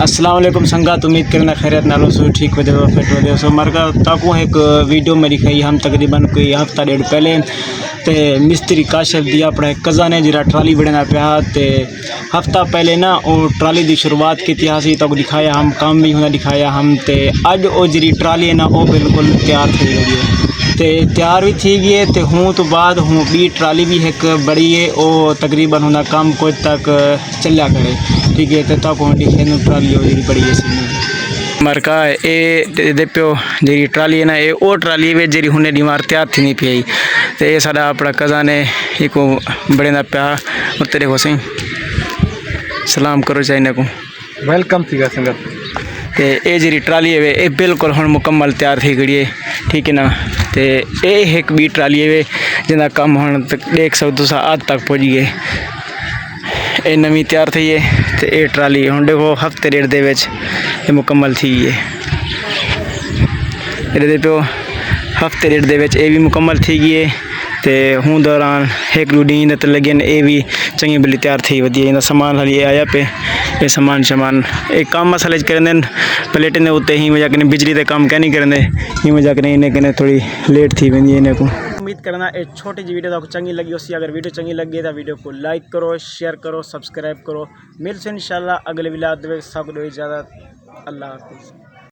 अस्सलाम वालेकुम संगात, उम्मीद करना खैरियत नालो सो ठीक वजह फिट वजह सो मरका ताकू एक वीडियो मेरी खाई हम तकरीबन कोई हफ्ता डेढ़ पहले ते मिस्त्री काशफ दी अपने कज़ा ने जरा ट्राली बढ़ना पाया ते हफ्ता पहले ना वो ट्राली की शुरुआत की थी तक दिखाया हम काम भी होना दिखाया हम ते अज वो जी ट्राली है ना वो बिल्कुल तैयार थी गई है ते तैयार भी थी गई है ते हूँ तो बाद हूँ बी ट्राली भी एक बड़ी है वो तकरीबन होना काम कोई तक चलिया करे ठीक है। तो तक हूँ दिखे ट्राली वो जी बड़ी है मरका ए दे प्यो जी ट्राली है ना ये वो ट्राली वे जी हुने दीवार तैयार थी नहीं पी तो ये साडा अपना कज़ा ने एक बड़े ना प्या और तेरे को सही सलाम करो चाइना को वेलकम थी संगत ते ये जी ट्राली है ये बिल्कुल हम मुकम्मल तैयार थी गई है ठीक है ना। तो ये एक बी ट्राली है जिंदा कम हम देख सकते हो आज तक पहुँच गए ये नवी तैयार थी है तो ये ट्राली हम देखो हफ्ते डेढ़ दे विच ये मुकम्मल थी है ये पे हफ्ते डेढ़ दे विच ये भी मुकम्मल थी गई है तो हूँ दौरान एक दो दिन तो लगे ये भी चंगी भली तैयार थी वधिया सामान हाली आया पे ये सामान शमान एक काम मसाले करें प्लेटें ने उत्ते ही वजह कने बिजली के काम क्या नहीं करें ही वजह कने इन्हें कने थोड़ी लेट थी वेंदी इन्हें को। उम्मीद करना एक छोटी जी वीडियो आपको चंगी लगी उसी अगर वीडियो चंगी लगी तो वीडियो को लाइक करो शेयर करो सब्सक्राइब करो मिलते इंशाल्लाह अगले विलाद सब इजाज़त अल्लाह हाफिज़।